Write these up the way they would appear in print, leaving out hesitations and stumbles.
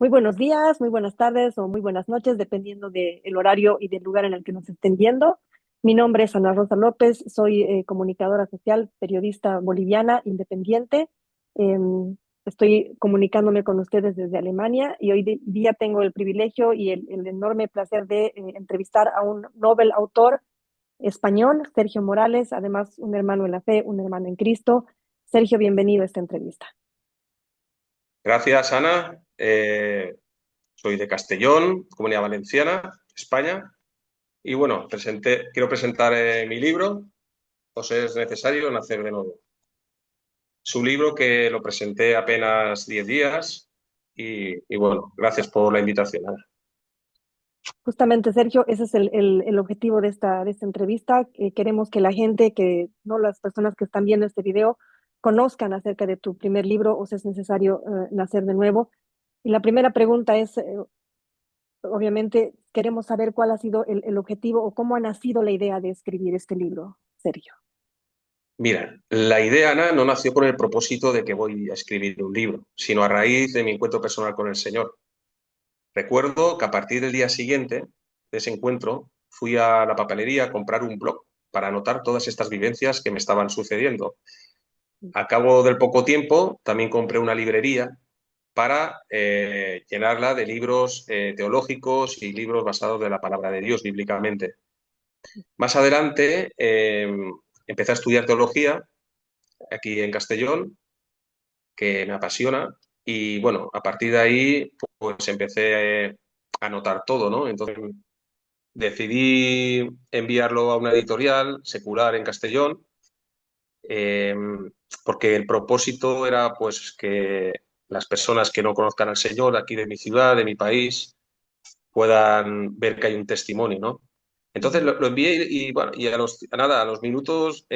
Muy buenos días, muy buenas tardes o muy buenas noches, dependiendo del horario y del lugar en el que nos estén viendo. Mi nombre es Ana Rosa López, soy comunicadora social, periodista boliviana, independiente. Estoy comunicándome con ustedes desde Alemania y hoy día tengo el privilegio y el enorme placer de entrevistar a un Nobel autor español, Sergio Morales, además un hermano en la fe, un hermano en Cristo. Sergio, bienvenido a esta entrevista. Gracias, Ana. Soy de Castellón, Comunidad Valenciana, España. Y bueno, quiero presentar mi libro, Os es necesario nacer de nuevo. Su libro que lo presenté apenas 10 días y bueno, gracias por la invitación, Ana. Justamente, Sergio, ese es el objetivo de esta entrevista. Queremos que la gente, que no las personas que están viendo este video, conozcan acerca de tu primer libro, o si es necesario nacer de nuevo. Y la primera pregunta es, obviamente, queremos saber cuál ha sido el objetivo o cómo ha nacido la idea de escribir este libro, Sergio. Mira, la idea, Ana, no nació con el propósito de que voy a escribir un libro, sino a raíz de mi encuentro personal con el Señor. Recuerdo que a partir del día siguiente de ese encuentro fui a la papelería a comprar un blog para anotar todas estas vivencias que me estaban sucediendo. A cabo del poco tiempo también compré una librería para llenarla de libros teológicos y libros basados de la palabra de Dios bíblicamente. Más adelante empecé a estudiar teología aquí en Castellón, que me apasiona, y bueno, a partir de ahí pues empecé a anotar todo, ¿no? Entonces decidí enviarlo a una editorial secular en Castellón, eh, porque el propósito era pues que las personas que no conozcan al Señor aquí de mi ciudad, de mi país, puedan ver que hay un testimonio, ¿no? Entonces Ujú. lo envié bueno, y a los minutos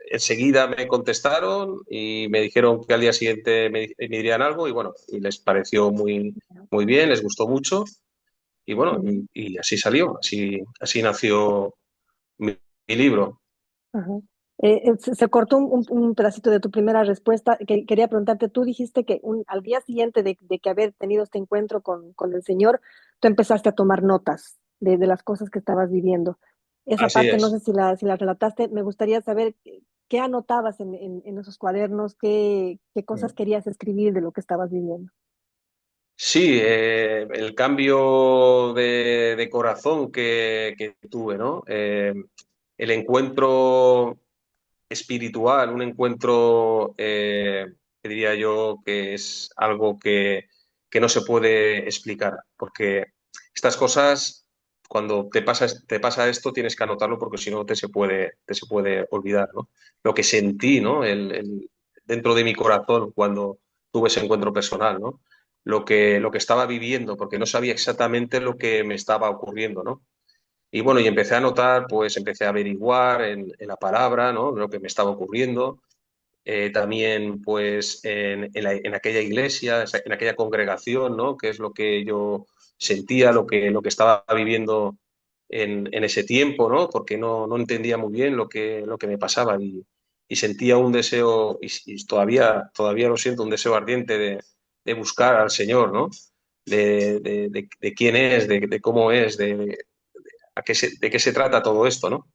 enseguida me contestaron y me dijeron que al día siguiente me dirían algo y bueno, y les pareció muy bien, les gustó mucho y bueno, Ujú. y así salió, así nació mi libro. Ajá. Se cortó un pedacito de tu primera respuesta. Quería preguntarte, tú dijiste que al día siguiente de que haber tenido este encuentro con el Señor, tú empezaste a tomar notas de las cosas que estabas viviendo. Esa Así parte no sé es. si la relataste. Me gustaría saber qué anotabas en esos cuadernos, qué cosas querías escribir de lo que estabas viviendo. Sí, el cambio de corazón que tuve, ¿no? El encuentro espiritual, un encuentro que diría yo que es algo que no se puede explicar, porque estas cosas, cuando te pasa esto, tienes que anotarlo porque si no te se puede olvidar, ¿no? Lo que sentí, ¿no? Dentro de mi corazón cuando tuve ese encuentro personal, ¿no? Lo que estaba viviendo, porque no sabía exactamente lo que me estaba ocurriendo, ¿no? Y bueno, y empecé a notar, pues empecé a averiguar en la palabra, ¿no? Lo que me estaba ocurriendo. También, pues, en aquella iglesia, en aquella congregación, ¿no? Que es lo que yo sentía, lo que estaba viviendo en ese tiempo, ¿no? Porque no entendía muy bien lo que me pasaba y sentía un deseo, y todavía lo siento, un deseo ardiente de buscar al Señor, ¿no? De quién es, de cómo es, de qué se trata todo esto, ¿no?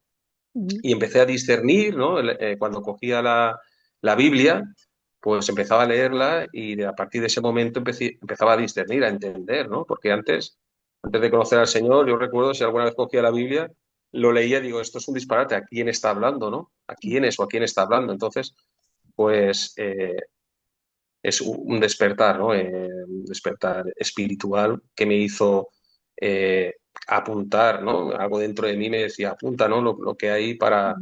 Ujú. Y empecé a discernir, ¿no? Cuando cogía la Biblia, pues empezaba a leerla y a partir de ese momento empezaba a discernir, a entender, ¿no? Porque antes de conocer al Señor, yo recuerdo si alguna vez cogía la Biblia, lo leía y digo, esto es un disparate, ¿a quién está hablando, no? ¿A quién es o a quién está hablando? Entonces, pues es un despertar, ¿no? Un despertar espiritual que me hizo apuntar, ¿no? Algo dentro de mí me decía, apunta, ¿no? Lo que hay Ujú. para,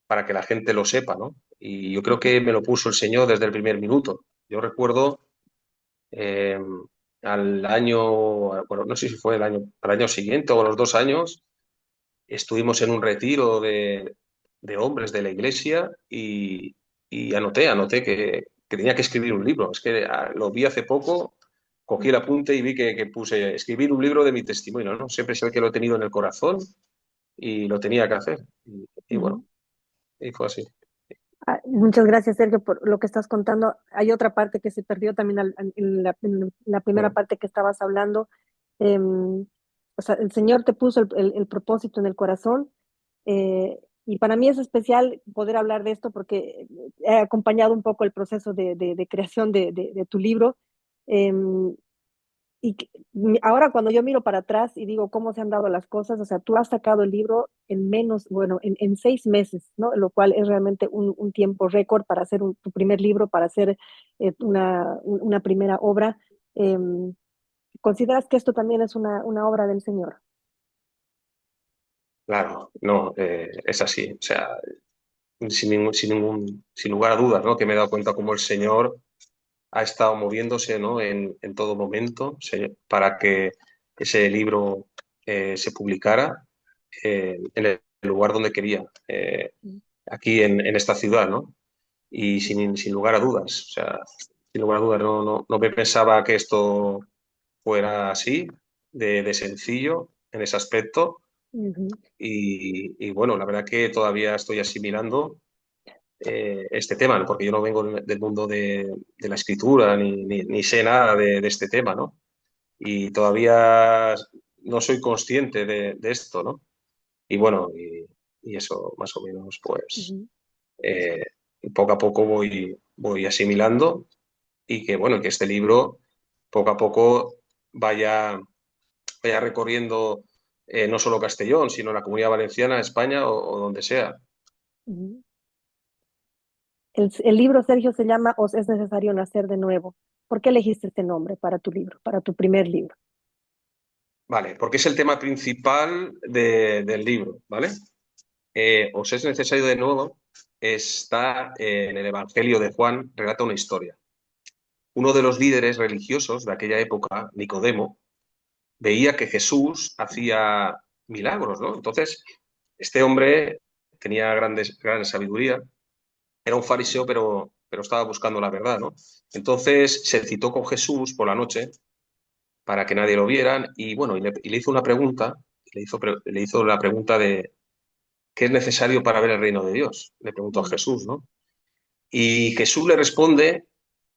para que la gente lo sepa, ¿no? Y yo creo Ujú. que me lo puso el Señor desde el primer minuto. Yo recuerdo eh, al año, bueno, no sé si fue al año siguiente o a los 2 años, estuvimos en un retiro de hombres de la iglesia y anoté que tenía que escribir un libro. Es que lo vi hace poco, cogí el apunte y vi que puse escribir un libro de mi testimonio, ¿no? Siempre sé que lo he tenido en el corazón y lo tenía que hacer. Y Ujú. bueno, y fue así. Muchas gracias, Sergio, por lo que estás contando. Hay otra parte que se perdió también en la primera Mm, parte que estabas hablando. O sea, el Señor te puso el propósito en el corazón. Y para mí es especial poder hablar de esto porque he acompañado un poco el proceso de creación de tu libro. Em, Ahora cuando yo miro para atrás y digo cómo se han dado las cosas, o sea, tú has sacado el libro en menos, bueno, en 6 meses, ¿no? Lo cual es realmente un tiempo récord para hacer tu primer libro, para hacer una primera obra. ¿Consideras que esto también es una obra del Señor? claro, no, es así. O sea, sin lugar a dudas, ¿no? Que me he dado cuenta cómo el Señor ha estado moviéndose, ¿no? En todo momento para que ese libro se publicara en el lugar donde quería, aquí en esta ciudad, ¿no? Y sin lugar a dudas, o sea, sin lugar a dudas, no me pensaba que esto fuera así, de sencillo en ese aspecto. Ujú, Y bueno, la verdad que todavía estoy asimilando este tema, ¿no? Porque yo no vengo del mundo de la escritura ni sé nada de este tema, ¿no? Y todavía no soy consciente de esto, ¿no? Y bueno, y eso más o menos, pues ujú, eh, poco a poco voy asimilando y que bueno, que este libro poco a poco vaya recorriendo no solo Castellón, sino la Comunidad Valenciana, España o donde sea. ujú. El libro, Sergio, se llama Os es necesario nacer de nuevo. ¿Por qué elegiste este nombre para tu libro, para tu primer libro? Vale, porque es el tema principal del libro, ¿vale? Os es necesario de nuevo, está en el Evangelio de Juan, relata una historia. Uno de los líderes religiosos de aquella época, Nicodemo, veía que Jesús hacía milagros, ¿no? Entonces, este hombre tenía gran sabiduría, era un fariseo, pero estaba buscando la verdad, ¿no? Entonces se citó con Jesús por la noche para que nadie lo viera y bueno, y le hizo una pregunta, le hizo la pregunta de ¿qué es necesario para ver el reino de Dios? Le preguntó a Mm, Jesús, ¿no? Y Jesús le responde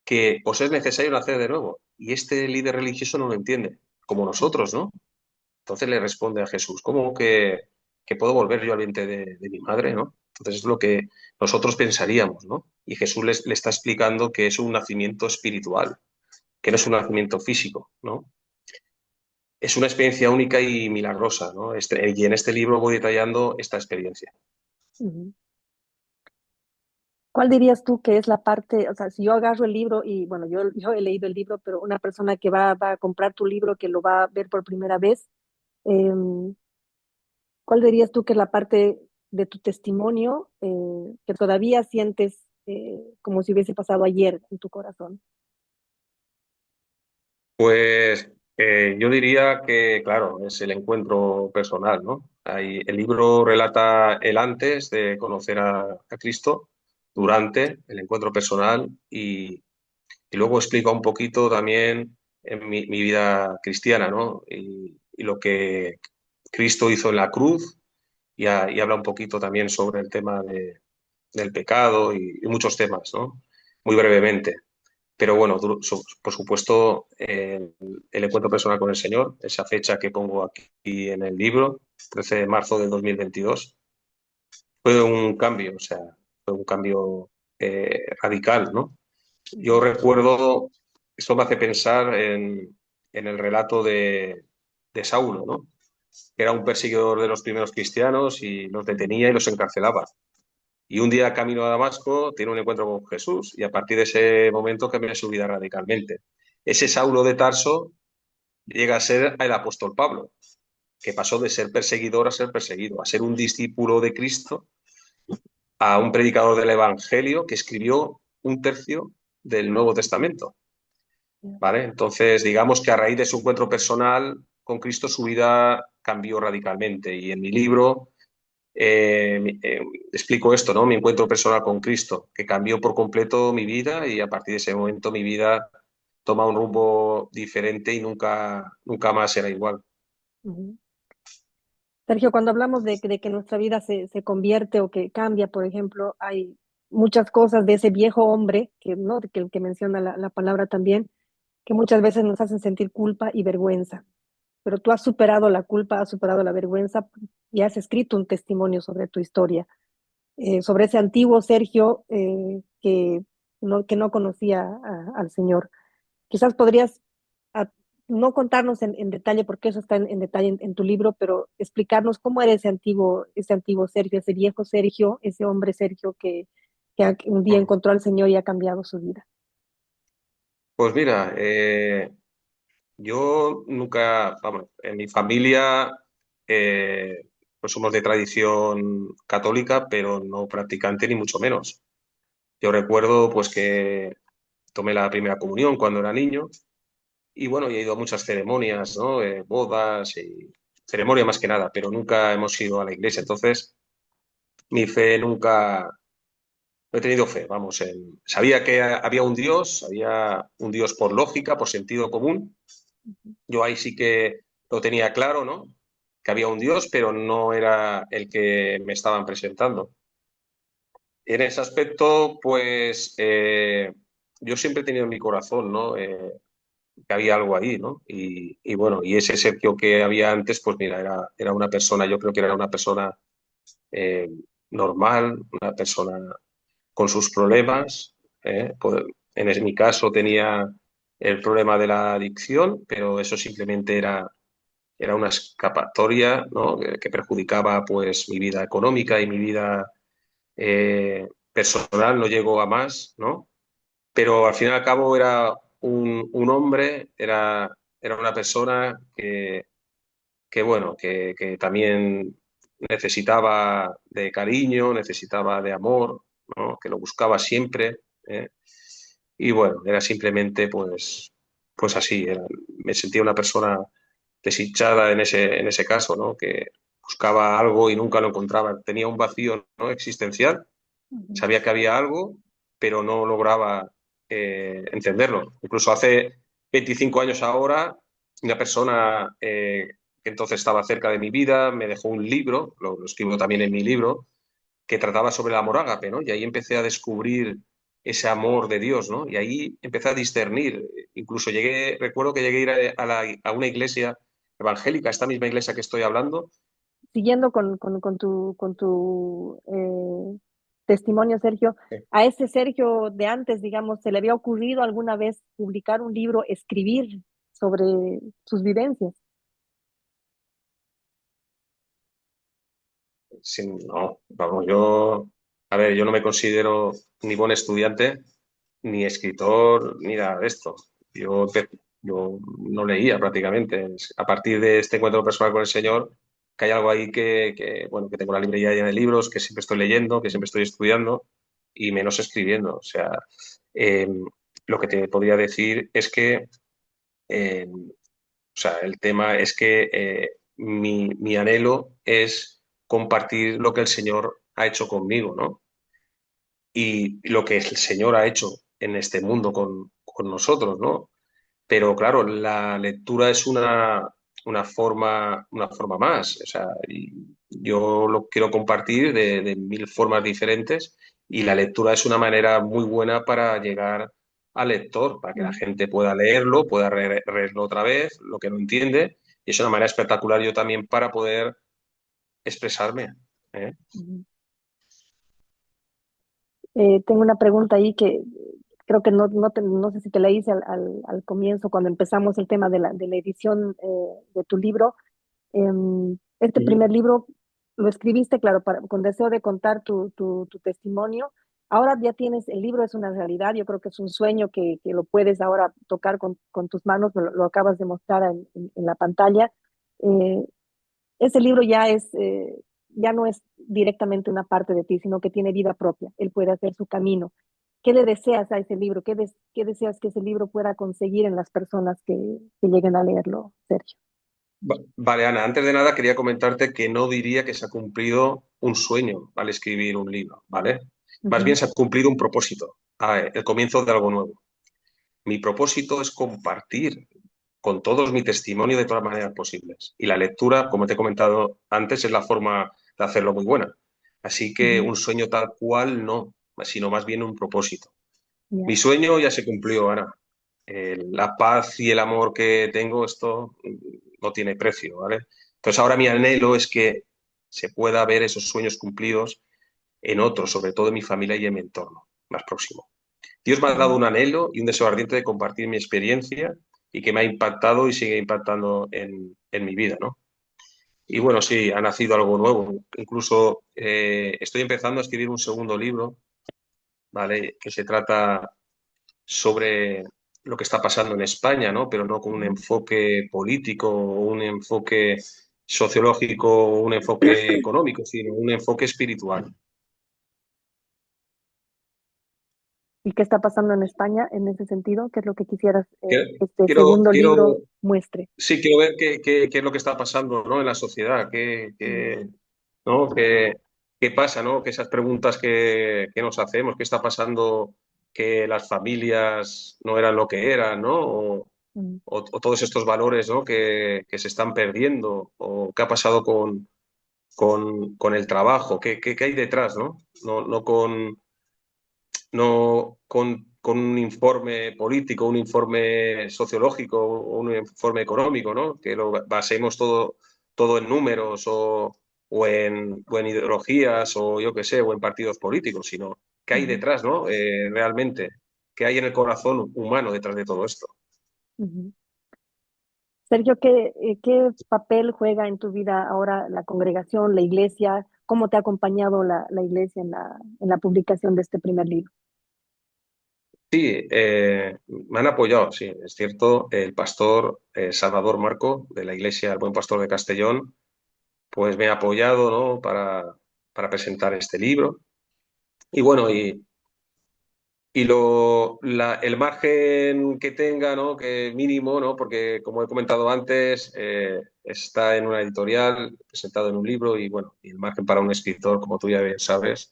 que os es necesario nacer de nuevo. Y este líder religioso no lo entiende, como mm, nosotros, ¿no? Entonces le responde a Jesús, ¿cómo que puedo volver yo al vientre de mi madre, ¿no? Entonces es lo que nosotros pensaríamos, ¿no? Y Jesús le está explicando que es un nacimiento espiritual, que no es un nacimiento físico, ¿no? Es una experiencia única y milagrosa, ¿no? Y en este libro voy detallando esta experiencia. ujú. ¿Cuál dirías tú que es la parte, o sea, si yo agarro el libro y, bueno, yo he leído el libro, pero una persona que va a comprar tu libro, que lo va a ver por primera vez, em, ¿cuál dirías tú que es la parte de tu testimonio que todavía sientes como si hubiese pasado ayer en tu corazón? Pues yo diría que, claro, es el encuentro personal, ¿no? El libro relata el antes de conocer a Cristo, durante el encuentro personal y luego explica un poquito también en mi vida cristiana, ¿no? Y lo que Cristo hizo en la cruz y habla un poquito también sobre el tema del pecado y muchos temas, ¿no? Muy brevemente. Pero bueno, por supuesto, el encuentro personal con el Señor, esa fecha que pongo aquí en el libro, 13 de marzo del 2022, fue un cambio, o sea, fue un cambio radical, ¿no? Yo Ujú, recuerdo, esto me hace pensar en el relato de Saulo, ¿no? Que era un perseguidor de los primeros cristianos y los ujú, detenía y los encarcelaba. Y un día camino a Damasco tiene un encuentro con Jesús y a partir de ese momento cambia su vida radicalmente. Ese Saulo de Tarso llega a ser el apóstol Pablo, que pasó de ser perseguidor a ser perseguido, a ser un discípulo de Cristo, a un predicador del Evangelio que escribió un tercio del Nuevo Testamento. ya, ¿Vale? Entonces, digamos que a raíz de su encuentro personal con Cristo, su vida cambió radicalmente. Y en mi libro explico esto, ¿no? Mi encuentro personal con Cristo, que cambió por completo mi vida y a partir de ese momento mi vida toma un rumbo diferente y nunca más será igual. ujú. Sergio, cuando hablamos de que nuestra vida se convierte o que cambia, por ejemplo, muchas cosas de ese viejo hombre, que, ¿no? Que menciona la palabra también, que muchas veces nos hacen sentir culpa y vergüenza. Pero tú has superado la culpa, has superado la vergüenza y has escrito un testimonio sobre tu historia, sobre ese antiguo Sergio que no conocía al Señor. Quizás podrías a- no contarnos en detalle, porque eso está en detalle en tu libro, pero explicarnos cómo era ese antiguo Sergio, ese viejo Sergio, ese hombre Sergio que un día Mm. encontró al Señor y ha cambiado su vida. Pues mira, yo nunca, vamos, en mi familia pues somos de tradición católica, pero no practicante ni mucho menos. Yo recuerdo pues que tomé la primera comunión cuando era niño y bueno, y he ido a muchas ceremonias, ¿no? Bodas y ceremonia más que nada, pero nunca hemos ido a la iglesia. Entonces, mi fe nunca, no he tenido fe, vamos, sabía que había un Dios por lógica, por sentido común. Yo ahí sí que lo tenía claro, ¿no? Que había un Dios, pero no era el que me estaban presentando. En ese aspecto, pues yo siempre he tenido en mi corazón, ¿no? Que había algo ahí, ¿no? Y bueno, y ese Sergio que había antes, pues mira, era una persona, yo creo que era una persona eh, normal, una persona con sus problemas. Pues, mi caso tenía el problema de la adicción, pero eso simplemente era una escapatoria, ¿no? Que perjudicaba pues mi vida económica y mi vida personal, no llegó a más, ¿no? Pero al fin y al cabo era un hombre, era una persona que bueno, que también necesitaba de cariño, necesitaba de amor, ¿no? Que lo buscaba siempre. ¿eh? Y bueno, era simplemente pues así, me sentía una persona desdichada en ese caso, ¿no? Que buscaba algo y nunca lo encontraba. Tenía un vacío, ¿no? existencial, Ujú. sabía que había algo, pero no lograba entenderlo. Incluso hace 25 años ahora, una persona que entonces estaba cerca de mi vida me dejó un libro, lo escribo también en mi libro, que trataba sobre el amor ágape, ¿no? Y ahí empecé a descubrir ese amor de Dios, ¿no? Y ahí empecé a discernir. Incluso recuerdo que llegué a ir a una iglesia evangélica, esta misma iglesia que estoy hablando. Siguiendo con tu testimonio, Sergio, a ese Sergio de antes, digamos, ¿se le había ocurrido alguna vez publicar un libro, escribir sobre sus vivencias? No, vamos, a ver, yo no me considero ni buen estudiante, ni escritor, ni nada de esto. Yo no leía prácticamente. A partir de este encuentro personal con el Señor, que hay algo ahí bueno, que tengo la librería llena de libros, que siempre estoy leyendo, que siempre estoy estudiando y menos escribiendo. O sea, eh, lo que te podría decir es que o sea, el tema es que mi anhelo es compartir lo que el Señor ha hecho conmigo, ¿no? Y lo que el Señor ha hecho en este mundo con nosotros, ¿no? Pero claro, la lectura es una forma más. O sea, y yo lo quiero compartir de mil formas diferentes y la lectura es una manera muy buena para llegar al lector, para que la Mm, gente pueda leerlo, pueda leerlo otra vez, lo que no entiende. Y es una manera espectacular yo también para poder expresarme. ¿eh? ujú. Tengo una pregunta ahí que creo que no sé si te la hice al comienzo, cuando empezamos el tema de la edición de tu libro. Este Ujú. primer libro lo escribiste, claro, con deseo de contar tu testimonio. Ahora ya tienes, el libro es una realidad, yo creo que es un sueño que lo puedes ahora tocar con tus manos, lo acabas de mostrar en la pantalla. Eh, Ese libro ya no es directamente una parte de ti, sino que tiene vida propia, él puede hacer su camino. ¿Qué le deseas a ese libro? ¿Qué deseas que ese libro pueda conseguir en las personas que lleguen a leerlo, Sergio? Vale, Ana, antes de nada quería comentarte que no diría que se ha cumplido un sueño al escribir un libro, ¿vale? Más bien Ujú, se ha cumplido un propósito, el comienzo de algo nuevo. Mi propósito es compartir con todos mi testimonio de todas las maneras posibles. Y la lectura, como te he comentado antes, es la forma de hacerlo muy buena. Así que ujú, un sueño tal cual no. sino más bien un propósito. Mi Ya. sueño ya se cumplió, Ana. La paz y el amor que tengo, esto no tiene precio, ¿vale? Entonces ahora mi anhelo es que se pueda ver esos sueños cumplidos en otros, sobre todo en mi familia y en mi entorno más próximo. Dios me ha dado Ujú. un anhelo y un deseo ardiente de compartir mi experiencia y que me ha impactado y sigue impactando en mi vida, ¿no? Y bueno, sí, ha nacido algo nuevo. Incluso estoy empezando a escribir un segundo libro, ¿vale? Que se trata sobre lo que está pasando en España, ¿no? Pero no con un Ujú. enfoque político o un enfoque sociológico o un enfoque económico, sino un enfoque espiritual. ¿Y qué está pasando en España en ese sentido? ¿Qué es lo que quisieras que este Quiero, segundo libro quiero, muestre? sí, quiero ver qué es lo que está pasando, ¿no? En la sociedad, Mm. ¿no? Qué pasa, ¿no? Que esas preguntas que nos hacemos, qué está pasando, que las familias no eran lo que eran, ¿no? Mm. O todos estos valores, ¿no? Que se están perdiendo, o qué ha pasado con el trabajo, qué hay detrás, ¿no? No con un informe político, un informe sociológico, un informe económico, ¿no? Que lo basemos todo en números o en ideologías o yo qué sé, o en partidos políticos, sino qué hay Ujú. detrás, ¿no? Realmente, qué hay en el corazón humano detrás de todo esto. Ujú. Sergio, ¿qué papel juega en tu vida ahora la congregación, la iglesia? ¿Cómo te ha acompañado la iglesia en la publicación de este primer libro? Sí, me han apoyado, sí, es cierto. El pastor Salvador Marco de la Iglesia El Buen Pastor de Castellón, pues me ha apoyado, ¿no? para presentar este libro. Y bueno, el margen que tenga, ¿no? Que mínimo, ¿no? Porque como he comentado antes, está en una editorial, presentado en un libro y bueno, y el margen para un escritor, como tú ya bien sabes,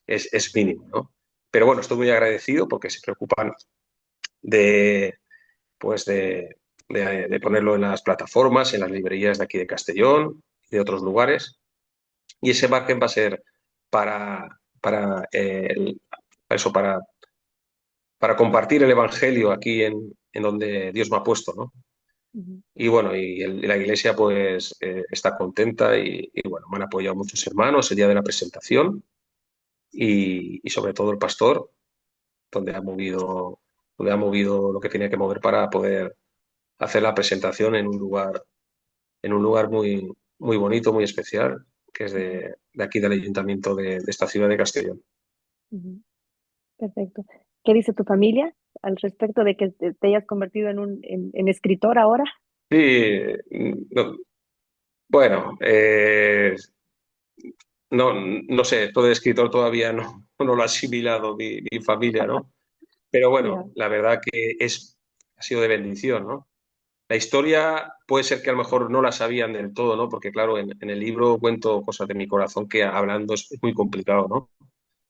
es mínimo, ¿no? Pero bueno, estoy muy agradecido porque se preocupan de, pues de ponerlo en las plataformas, en las librerías de aquí de Castellón y de otros lugares. Y ese margen va a ser para, eso, para compartir el Evangelio aquí en donde Dios me ha puesto, ¿no? Ujú. Y bueno, la iglesia pues está contenta y, bueno, me han apoyado muchos hermanos el día de la presentación y sobre todo el pastor, donde ha movido lo que tenía que mover para poder hacer la presentación en un lugar muy, muy bonito, muy especial, que es Ujú. de aquí del ayuntamiento de esta ciudad de Castellón. Ujú. Perfecto. ¿Qué dice tu familia al respecto de que te hayas convertido en escritor ahora? Sí, no, bueno, no sé, todo de escritor todavía no lo ha asimilado mi familia, ¿no? Pero Ya. bueno, la verdad que ha sido de bendición, ¿no? La historia puede ser que a lo mejor no la sabían del todo, ¿no? Porque claro, en el libro cuento cosas de mi corazón que hablando es muy complicado, ¿no?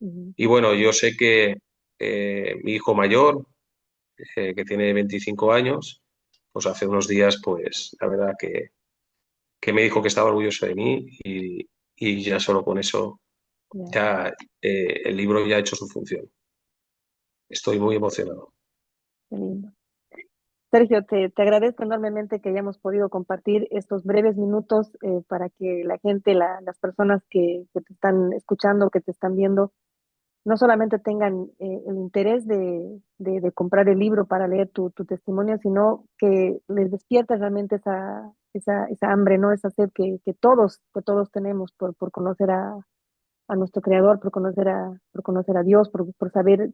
Ujú. Y bueno, yo sé que mi hijo mayor, que tiene 25 años, pues hace unos días, pues la verdad que me dijo que estaba orgulloso de mí y ya solo con eso, Ya. ya el libro ya ha hecho su función. Estoy muy emocionado. Qué lindo. Sergio, te agradezco enormemente que hayamos podido compartir estos breves minutos para que la gente, las personas que te están escuchando, que te están viendo, no solamente tengan el interés de comprar el libro para leer tu testimonio, sino que les despierte realmente esa hambre, ¿no? Esa sed que todos tenemos por conocer a nuestro Creador, por conocer a Dios, por saber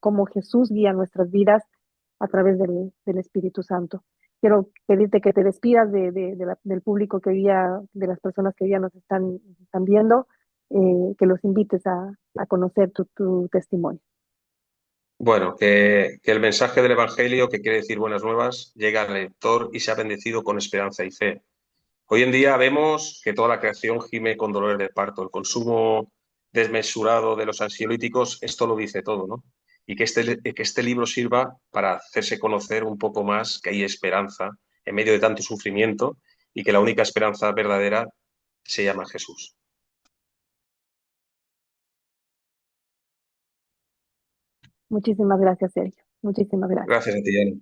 cómo Jesús guía nuestras vidas a través del Espíritu Santo. Quiero pedirte que te despidas del público de las personas que hoy día nos están viendo, que los invites a conocer tu testimonio. Bueno, que el mensaje del Evangelio, que quiere decir buenas nuevas, llegue al lector y sea bendecido con esperanza y fe. Hoy en día vemos que toda la creación gime con dolores de parto. El consumo desmesurado de los ansiolíticos, esto lo dice todo, ¿no? Y que este libro sirva para hacerse conocer un poco más que hay esperanza en medio de tanto sufrimiento y que la única esperanza verdadera se llama Jesús. Muchísimas gracias, Sergio. Muchísimas gracias. Gracias a ti, Jenny.